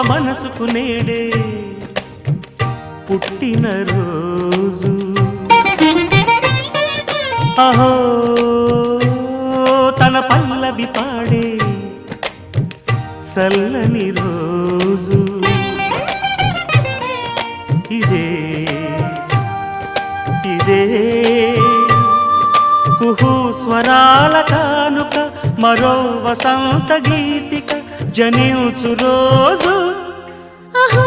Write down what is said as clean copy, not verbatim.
మనసుకు నేడే పుట్టిన రోజు అహో తన పల్లవి పాడే చల్లని రోజు ఇదే ఇదే కుహు స్వరాల కానుక మరో వసంత గీతిక జనించు రోజు అహో